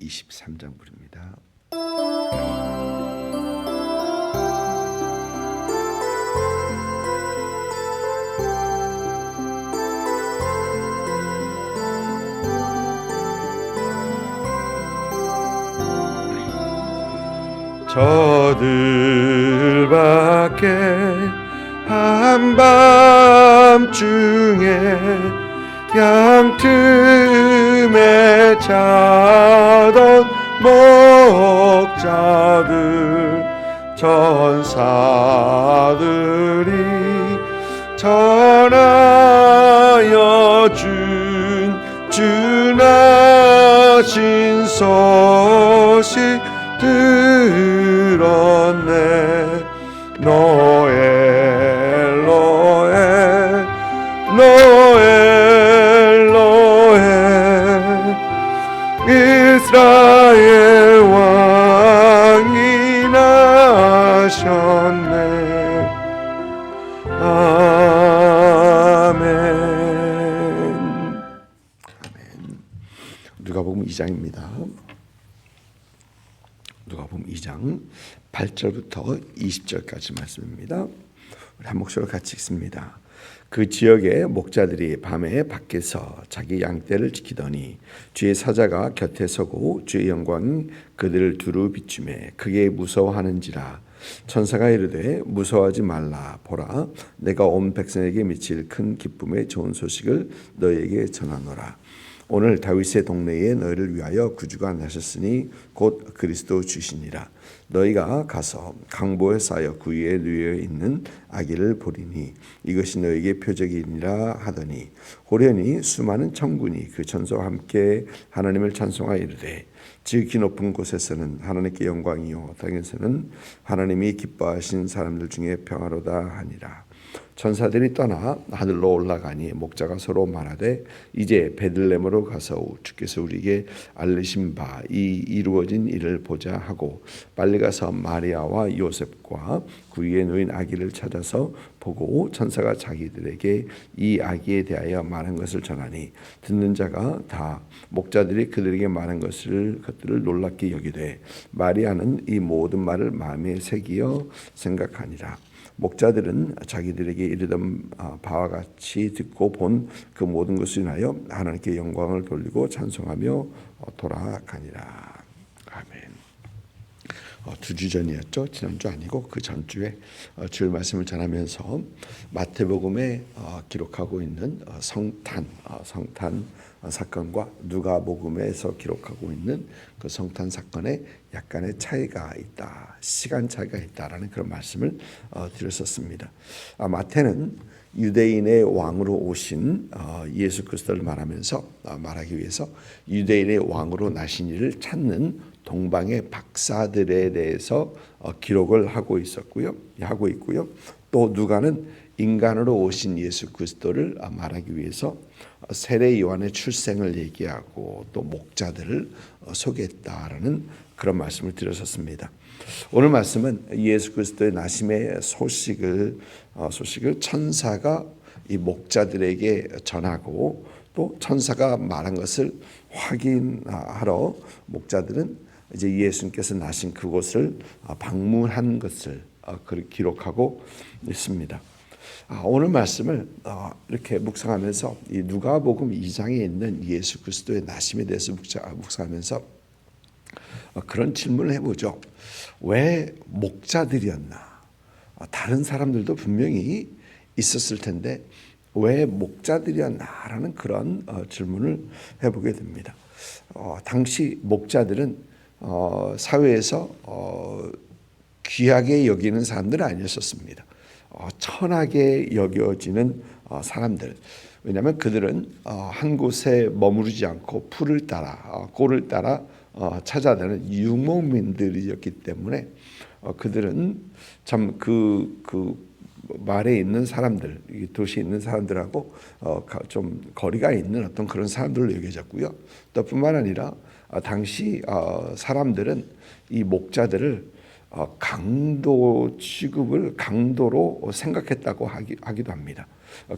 23장 부릅니다. 저들밖에 한밤중에 양틈에 자던 목자들 천사들이 전하여 준하신 소식 들었네. 노엘 노엘 노엘 노엘 이스라엘 왕이 나셨네. 아멘. 아멘. 누가복음 2장입니다. 누가복음 2장 8절부터 20절까지 말씀입니다. 우리 한 목소리로 같이 읽습니다. 그 지역의 목자들이 밤에 밖에서 자기 양떼를 지키더니 주의 사자가 곁에 서고 주의 영광이 그들을 두루 비추매 크게 무서워하는지라. 천사가 이르되 무서워하지 말라. 보라, 내가 온 백성에게 미칠 큰 기쁨의 좋은 소식을 너희에게 전하노라. 오늘 다윗의 동네에 너희를 위하여 구주가 나셨으니 곧 그리스도 주시니라. 너희가 가서 강보에 쌓여 그 위에 누워 있는 아기를 보리니 이것이 너희에게 표적이니라 하더니 호련히 수많은 천군이 그 천사와 함께 하나님을 찬송하여 이르되 지극히 높은 곳에서는 하나님께 영광이요 땅에서는 하나님이 기뻐하신 사람들 중에 평화로다 하니라. 천사들이 떠나 하늘로 올라가니 목자가 서로 말하되 이제 베들레헴으로 가서 주께서 우리에게 알리신 바 이 이루어진 일을 보자 하고 빨리 가서 마리아와 요셉과 그 위에 놓인 아기를 찾아서 보고 천사가 자기들에게 이 아기에 대하여 말한 것을 전하니 듣는 자가 다 목자들이 그들에게 말한 것들을 놀랍게 여기되 마리아는 이 모든 말을 마음에 새기어 생각하니라. 목자들은 자기들에게 이르던 바와 같이 듣고 본 그 모든 것을 인하여 하나님께 영광을 돌리고 찬송하며 돌아가니라. 아멘. 두 주 전이었죠. 지난주 아니고 그 전주에 주일 말씀을 전하면서 마태복음에 기록하고 있는 성탄 사건과 누가복음에서 기록하고 있는 그 성탄 사건에 약간의 차이가 있다, 시간 차이가 있다라는 그런 말씀을 드렸었습니다. 마태는 유대인의 왕으로 오신 예수 그리스도를 말하기 위해서 유대인의 왕으로 나신 이를 찾는 동방의 박사들에 대해서 기록을 하고 있고요. 또 누가는 인간으로 오신 예수 그리스도를 말하기 위해서 세례 요한의 출생을 얘기하고 또 목자들을 소개했다라는 그런 말씀을 드렸었습니다. 오늘 말씀은 예수 그리스도의 나심의 소식을 천사가 이 목자들에게 전하고 또 천사가 말한 것을 확인하러 목자들은 이제 예수님께서 나신 그곳을 방문한 것을 기록하고 있습니다. 오늘 말씀을 이렇게 묵상하면서 이 누가복음 2장에 있는 예수 그리스도의 나심에 대해서 묵상하면서 그런 질문을 해보죠. 왜 목자들이었나? 다른 사람들도 분명히 있었을 텐데 왜 목자들이었나라는 그런 질문을 해보게 됩니다. 당시 목자들은 사회에서 귀하게 여기는 사람들은 아니었습니다. 천하게 여겨지는 사람들. 왜냐하면 그들은 한 곳에 머무르지 않고 풀을 따라 꼴을 따라 찾아다니는 유목민들이었기 때문에 그들은 참 그 말에 있는 사람들, 도시에 있는 사람들하고 좀 거리가 있는 어떤 그런 사람들로 여겨졌고요. 또 뿐만 아니라 당시 사람들은 이 목자들을 강도 취급을 강도로 생각했다고 하기도 합니다.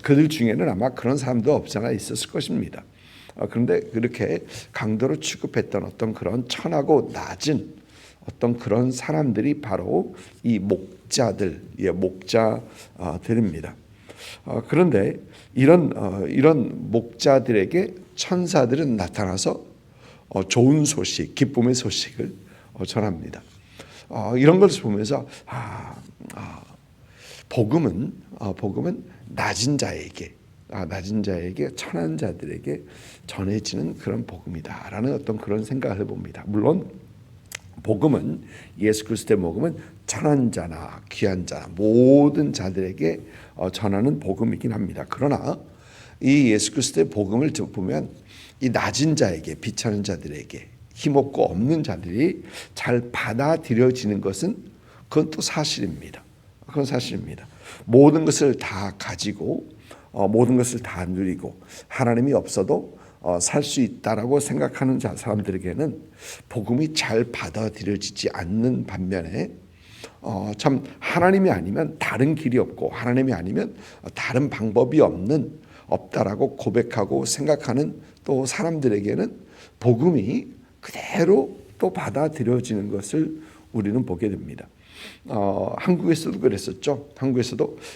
그들 중에는 아마 그런 사람도 없지 않아 있었을 것입니다. 그런데 그렇게 강도로 취급했던 어떤 그런 천하고 낮은 어떤 그런 사람들이 바로 이 목자들, 목자들입니다. 그런데 이런 목자들에게 천사들은 나타나서 좋은 소식, 기쁨의 소식을 전합니다. 이런 것을 보면서 복음은 낮은 자에게 천한 자들에게 전해지는 그런 복음이다라는 어떤 그런 생각을 해봅니다. 물론 복음은 예수 그리스도의 복음은 천한 자나 귀한 자나 모든 자들에게 전하는 복음이긴 합니다. 그러나 이 예수 그리스도의 복음을 보면 이 낮은 자에게, 비천한 자들에게, 힘없고 없는 자들이 잘 받아들여지는 것은 그건 또 사실입니다. 그건 사실입니다. 모든 것을 다 가지고 모든 것을 다 누리고 하나님이 없어도 살 수 있다라고 생각하는 사람들에게는 복음이 잘 받아들여지지 않는 반면에 참 하나님이 아니면 다른 길이 없고 하나님이 아니면 다른 방법이 없다라고 고백하고 생각하는 또 사람들에게는 복음이 그대로 또 받아들여지는 것을 우리는 보게 됩니다. 한국에서도 그랬었죠.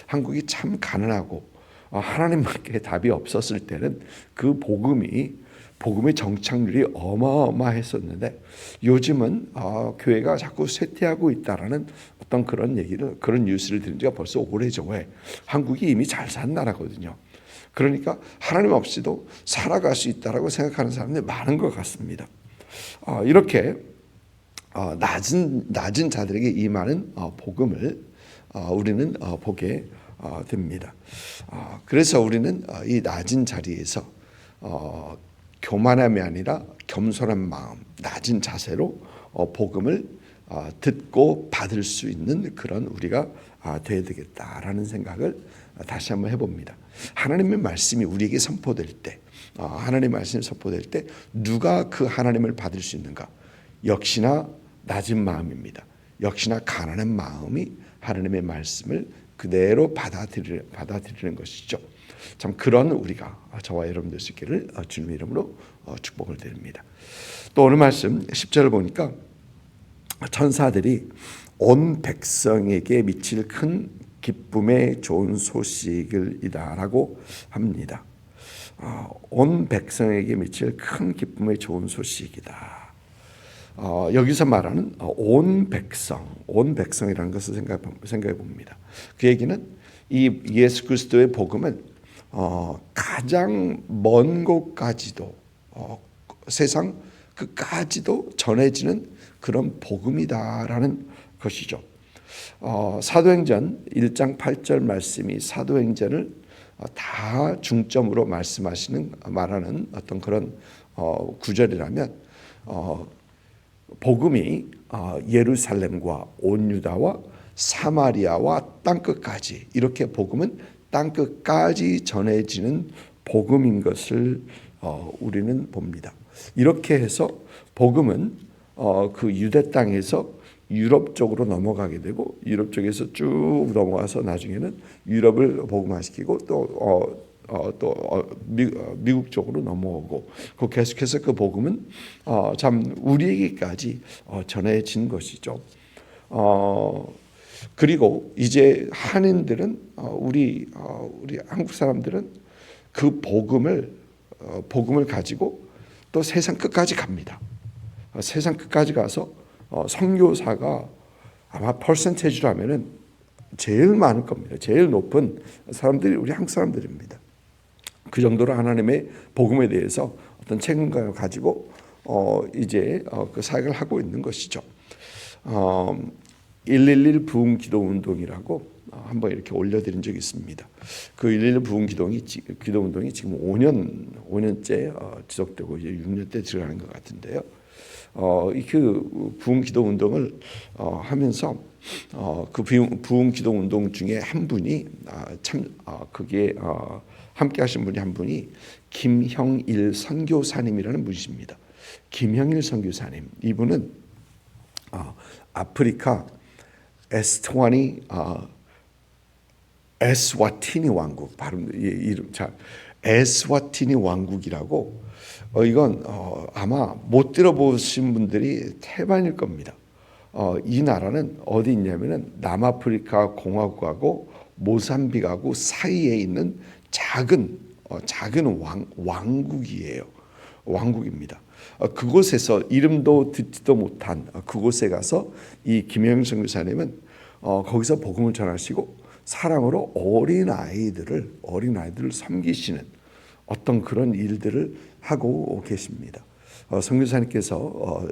한국이 참 가난하고 하나님께 답이 없었을 때는 그 복음의 정착률이 어마어마했었는데 요즘은 교회가 자꾸 쇠퇴하고 있다라는 어떤 그런 뉴스를 들은 지가 벌써 오래죠. 왜? 한국이 이미 잘 산 나라거든요. 그러니까 하나님 없이도 살아갈 수 있다라고 생각하는 사람들이 많은 것 같습니다. 이렇게 낮은 자들에게 임하는 복음을 우리는 보게 됩니다. 그래서 우리는 이 낮은 자리에서 교만함이 아니라 겸손한 마음, 낮은 자세로 복음을 듣고 받을 수 있는 그런 우리가 되어야 되겠다라는 생각을 다시 한번 해봅니다. 하나님의 말씀이 우리에게 선포될 때, 누가 그 하나님을 받을 수 있는가? 역시나 낮은 마음입니다. 역시나 가난한 마음이 하나님의 말씀을 그대로 받아들이는 것이죠. 참 그런 우리가 저와 여러분 될 수 있기를 주님의 이름으로 축복을 드립니다. 또 오늘 말씀 10절을 보니까 천사들이 온 백성에게 미칠 큰 기쁨의 좋은 소식이다라고 합니다. 온 백성에게 미칠 큰 기쁨의 좋은 소식이다. 여기서 말하는 온 백성이라는 것을 생각해 봅니다. 그 얘기는 이 예수 그리스도의 복음은 가장 먼 곳까지도 세상 끝까지도 전해지는 그런 복음이다라는 것이죠. 사도행전 1장 8절 말씀이 사도행전을 다 중점으로 말하는 어떤 그런 구절이라면 복음이 예루살렘과 온 유다와 사마리아와 땅끝까지 이렇게 복음은 땅끝까지 전해지는 복음인 것을 우리는 봅니다. 이렇게 해서 복음은 그 유대 땅에서 유럽 쪽으로 넘어가게 되고 유럽 쪽에서 쭉 넘어가서 나중에는 유럽을 복음화시키고 또 미국 쪽으로 넘어오고 계속해서 그 복음은 참 우리에게까지 전해진 것이죠. 그리고 이제 한인들은 우리 한국 사람들은 그 복음을 가지고 또 세상 끝까지 갑니다. 세상 끝까지 가서 선교사가 아마 퍼센테이지로 하면은 제일 많을 겁니다. 제일 높은 사람들이 우리 한국 사람들입니다. 그 정도로 하나님의 복음에 대해서 어떤 책임감을 가지고 이제 그 사역을 하고 있는 것이죠. 111 부흥 기도 운동이라고 한번 이렇게 올려드린 적이 있습니다. 그 111 부흥 기도 운동이 지금 5년째 지속되고 이제 6년째 들어가는 것 같은데요. 그 부흥 기도 운동을 하면서 그 부흥 기도 운동 중에 한 분이 그게 함께 하신 분이 한 분이 김형일 선교사님이라는 분이십니다. 김형일 선교사님, 이분은 아프리카 에스와티니 왕국 발음 이름 잘 에스와티니 왕국이라고 이건 아마 못 들어보신 분들이 태반일 겁니다. 이 나라는 어디 있냐면은 남아프리카 공화국하고 모삼비크하고 사이에 있는 작은 왕국이에요. 왕국입니다. 그곳에서 이름도 듣지도 못한 그곳에 가서 이 김영영 선교사님은 거기서 복음을 전하시고 사랑으로 어린 아이들을 섬기시는 어떤 그런 일들을 하고 계십니다. 선교사님께서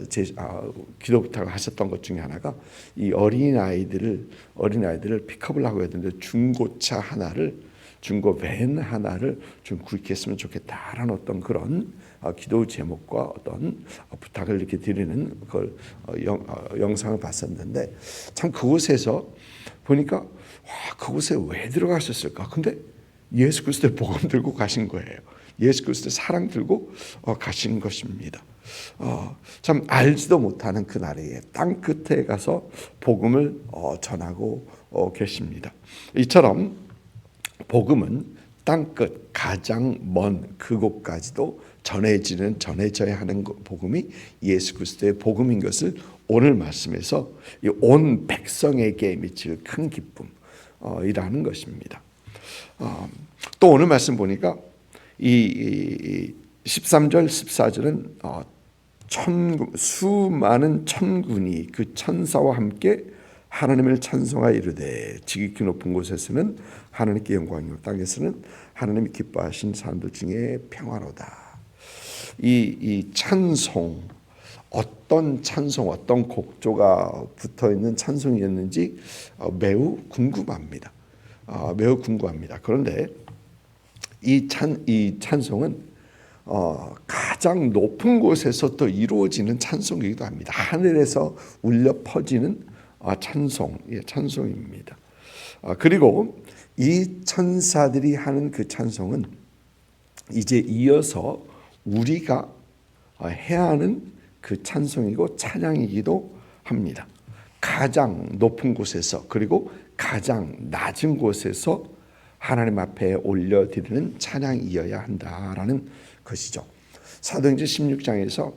기도 부탁을 하셨던 것 중에 하나가 이 어린 아이들을 픽업을 하고 해야 되는데 중고차 하나를 중고 밴 하나를 좀 구입했으면 좋겠다라는 어떤 그런 기도 제목과 어떤 부탁을 이렇게 드리는 그걸 영상을 봤었는데 참 그곳에서 보니까 와, 그곳에 왜 들어가셨을까? 근데 예수 그리스도의 복음 들고 가신 거예요. 예수 그리스도의 사랑 들고 가신 것입니다. 참 알지도 못하는 그 나라의 땅 끝에 가서 복음을 전하고 계십니다. 이처럼 복음은 땅끝 가장 먼 그곳까지도 전해져야 하는 복음이 예수 그리스도의 복음인 것을 오늘 말씀에서 온 백성에게 미칠 큰 기쁨이라는 것입니다. 또 오늘 말씀 보니까 이 13절 14절은 수많은 천군이 그 천사와 함께 하나님을 찬송하여 이르되 지극히 높은 곳에서는 하나님께 영광이요 땅에서는 하나님이 기뻐하신 사람들 중에 평화로다. 이 찬송 어떤 곡조가 붙어 있는 찬송이었는지 매우 궁금합니다. 매우 궁금합니다. 그런데 이 찬송은 가장 높은 곳에서 또 이루어지는 찬송이기도 합니다. 하늘에서 울려 퍼지는 찬송입니다. 그리고 이 천사들이 하는 그 찬송은 이제 이어서 우리가 해야 하는 그 찬송이고 찬양이기도 합니다. 가장 높은 곳에서 그리고 가장 낮은 곳에서 하나님 앞에 올려드리는 찬양이어야 한다라는 것이죠. 사도행전 16장에서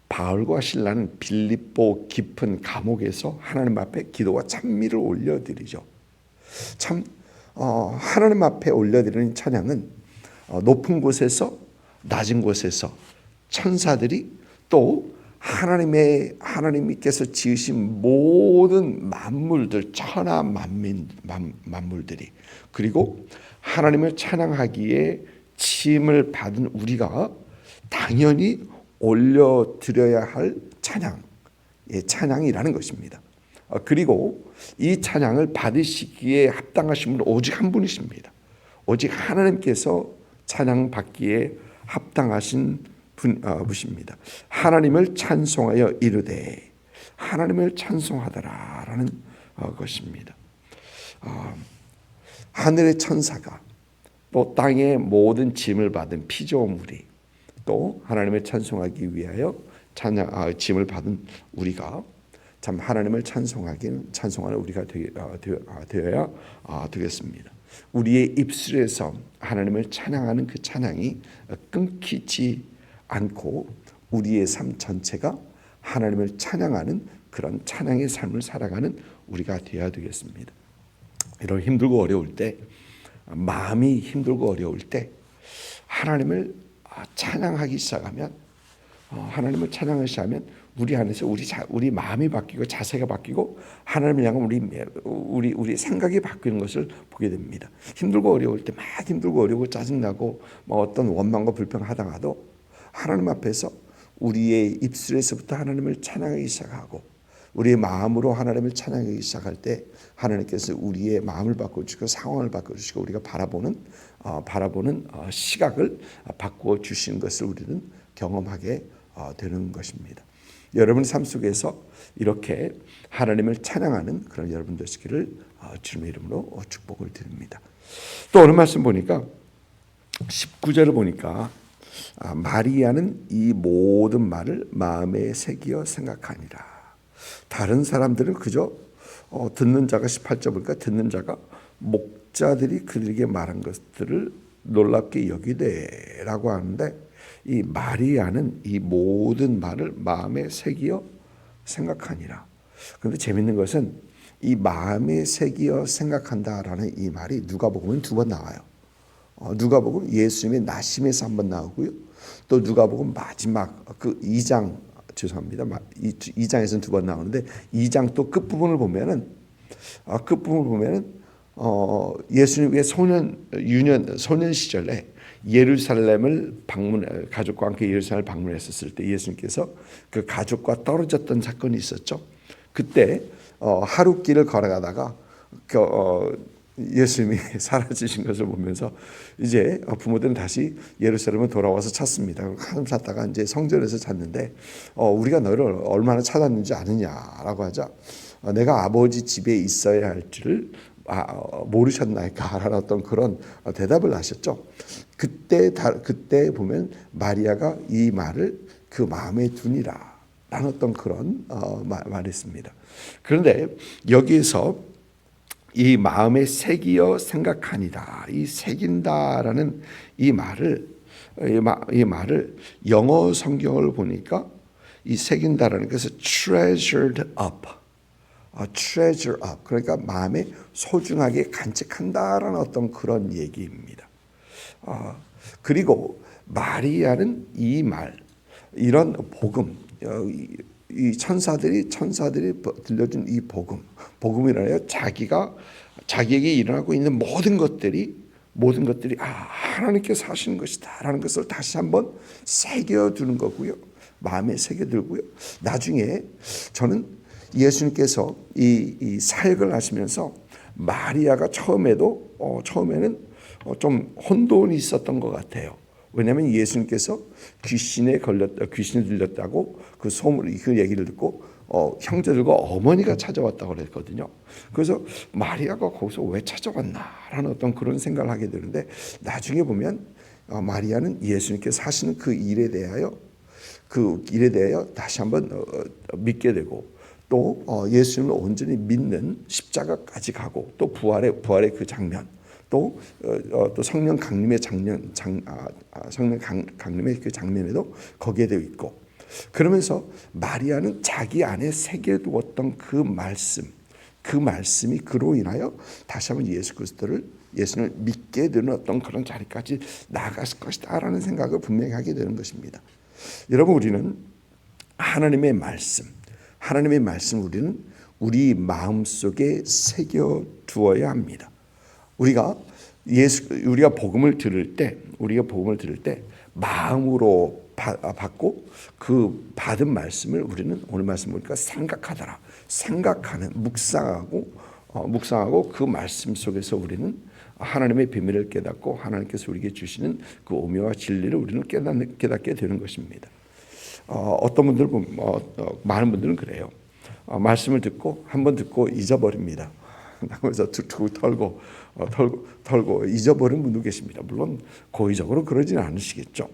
바울과 실라는 빌립보 깊은 감옥에서 하나님 앞에 기도와 찬미를 올려드리죠. 참 하나님 앞에 올려드리는 찬양은 높은 곳에서 낮은 곳에서 천사들이 또 하나님께서 지으신 모든 만물들 천하 만물들이 그리고 하나님을 찬양하기에 침을 받은 우리가 당연히 올려드려야 할 찬양이라는 것입니다. 그리고 이 찬양을 받으시기에 합당하신 분은 오직 한 분이십니다. 오직 하나님께서 찬양 받기에 합당하신 분이십니다. 하나님을 찬송하여 이르되 하나님을 찬송하더라라는 것입니다. 하늘의 천사가 또 땅의 모든 짐을 받은 피조물이 또 하나님을 찬송하기 위하여 짐을 받은 우리가 참 하나님을 찬송하는 우리가 되어야 되겠습니다. 우리의 입술에서 하나님을 찬양하는 그 찬양이 끊기지 않고 우리의 삶 전체가 하나님을 찬양하는 그런 찬양의 삶을 살아가는 우리가 되어야 되겠습니다. 이런 힘들고 어려울 때, 마음이 힘들고 어려울 때 하나님을 찬양하기 시작하면 하나님을 찬양하기 시작하면 우리 안에서 우리 마음이 바뀌고 자세가 바뀌고 하나님을 향한 우리 생각이 바뀌는 것을 보게 됩니다. 힘들고 어려울 때 막 힘들고 어려우고 짜증나고 어떤 원망과 불평하다가도 하나님 앞에서 우리의 입술에서부터 하나님을 찬양하기 시작하고 우리의 마음으로 하나님을 찬양하기 시작할 때 하나님께서 우리의 마음을 바꿔주시고 상황을 바꿔주시고 우리가 바라보는 시각을 바꾸어 주시는 것을 우리는 경험하게 되는 것입니다. 여러분의 삶 속에서 이렇게 하나님을 찬양하는 그런 여러분 되시기를 주님의 이름으로 축복을 드립니다. 또 오늘 말씀 보니까 19절을 보니까 마리아는 이 모든 말을 마음에 새기어 생각하니라. 다른 사람들은 그저 듣는 자가 18절 보니까 듣는 자가 목자들이 그들에게 말한 것들을 놀랍게 여기되라고 하는데, 이 마리아는 이 모든 말을 마음에 새기어 생각하니라. 그런데 재밌는 것은 이 마음에 새기어 생각한다라는 이 말이 누가복음은 2번 나와요. 누가복음 예수님의 나심에서 한 번 나오고요. 또 누가복음 마지막 그 2장, 죄송합니다. 2장에서는 2번 나오는데 2장 또 끝부분을 보면은 예수님의 소년 시절에 예루살렘을 가족과 함께 예루살렘을 방문했었을 때 예수님께서 그 가족과 떨어졌던 사건이 있었죠. 그때 하룻길을 걸어가다가 예수님이 사라지신 것을 보면서 이제 부모들은 다시 예루살렘을 돌아와서 찾습니다. 한참 찾다가 이제 성전에서 찾는데 우리가 너를 얼마나 찾았는지 아느냐라고 하자, 내가 아버지 집에 있어야 할 줄을 모르셨나이까라는 어떤 그런 대답을 하셨죠. 그때 보면 마리아가 이 말을 그 마음에 두니라 라는 어떤 그런 말했습니다. 그런데 여기에서 이 마음에 새기어 생각하니라, 이 새긴다라는 이 말을 영어 성경을 보니까 이 새긴다라는 것은 treasured up, treasure up, 그러니까 마음에 소중하게 간직한다라는 어떤 그런 얘기입니다. 그리고 마리아는 이 말, 이런 복음, 이 천사들이 들려준 이 복음이라요, 자기에게 일어나고 있는 모든 것들이 하나님께서 하시는 것이다라는 것을 다시 한번 새겨두는 거고요, 마음에 새겨들고요. 나중에 저는 예수님께서 이 사역을 하시면서 마리아가 처음에는 좀 혼돈이 있었던 것 같아요. 왜냐하면 예수님께서 귀신이 들렸다고 그 얘기를 듣고 형제들과 어머니가 찾아왔다고 그랬거든요. 그래서 마리아가 거기서 왜 찾아왔나라는 어떤 그런 생각을 하게 되는데, 나중에 보면 마리아는 예수님께서 하시는 그 일에 대하여 다시 한번 믿게 되고, 또 예수님을 온전히 믿는 십자가까지 가고, 또 부활의 그 장면, 또 성령 강림의 강림의 그 장면에도 거기에 되어 있고, 그러면서 마리아는 자기 안에 새겨두었던 그 말씀이 그로 인하여 다시 한번 예수님을 믿게 되는 어떤 그런 자리까지 나아갔을 것이다라는 생각을 분명히 하게 되는 것입니다. 여러분, 우리는 하나님의 말씀 우리는 우리 마음속에 새겨 두어야 합니다. 우리가 복음을 들을 때 마음으로 받고 그 받은 말씀을 우리는 오늘 말씀 보니까 묵상하고 그 말씀 속에서 우리는 하나님의 비밀을 깨닫고 하나님께서 우리에게 주시는 그 오묘와 진리를 우리는 깨닫게 되는 것입니다. 어떤 분들 많은 분들은 그래요. 말씀을 한번 듣고 잊어버립니다. 그래서 털고 잊어버린 분도 계십니다. 물론 고의적으로 그러지는 않으시겠죠.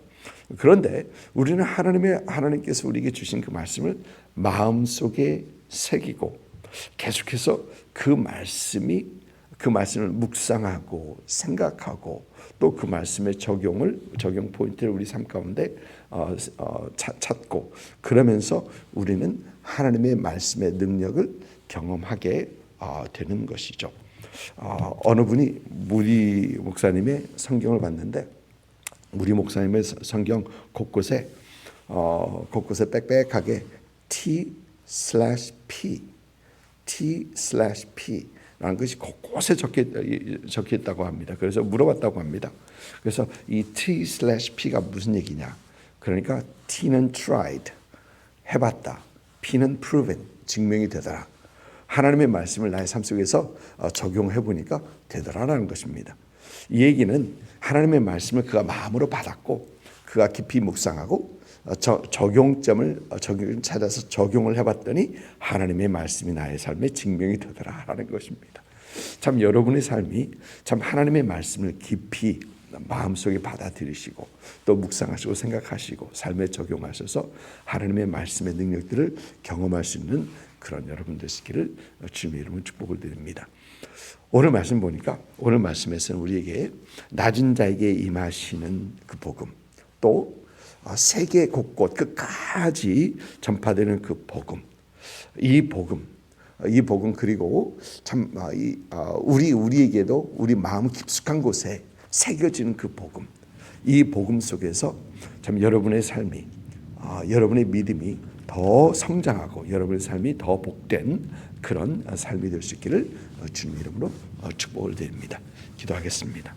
그런데 우리는 하나님께서 우리에게 주신 그 말씀을 마음속에 새기고 계속해서 그 말씀을 묵상하고 생각하고, 또 그 말씀의 적용 포인트를 우리 삶 가운데 찾고, 그러면서 우리는 하나님의 말씀의 능력을 경험하게 되는 것이죠. 어느 분이 무리 목사님의 성경을 봤는데, 무리 목사님의 성경 곳곳에 빽빽하게 T/P 라는 것이 곳곳에 적혀 있다고 합니다. 그래서 물어봤다고 합니다. 그래서 이 T/P가 무슨 얘기냐? 그러니까 T는 tried, 해봤다. P는 proven, 증명이 되더라. 하나님의 말씀을 나의 삶 속에서 적용해 보니까 되더라라는 것입니다. 이 얘기는 하나님의 말씀을 그가 마음으로 받았고, 그가 깊이 묵상하고 적용점을 찾아서 적용을 해봤더니 하나님의 말씀이 나의 삶에 증명이 되더라라는 것입니다. 참 여러분의 삶이 참 하나님의 말씀을 깊이 마음속에 받아들이시고 또 묵상하시고 생각하시고 삶에 적용하셔서 하나님의 말씀의 능력들을 경험할 수 있는 그런 여러분 되시기를 주님의 이름으로 축복을 드립니다. 오늘 말씀 보니까 오늘 말씀에서는 우리에게 낮은 자에게 임하시는 그 복음, 또 세계 곳곳 끝까지 전파되는 그 복음, 이 복음 그리고 참 우리에게도 우리 마음 깊숙한 곳에 새겨지는 그 복음, 이 복음 속에서 참 여러분의 삶이 여러분의 믿음이 더 성장하고 여러분의 삶이 더 복된 그런 삶이 될 수 있기를 주님 이름으로 축복을 드립니다. 기도하겠습니다.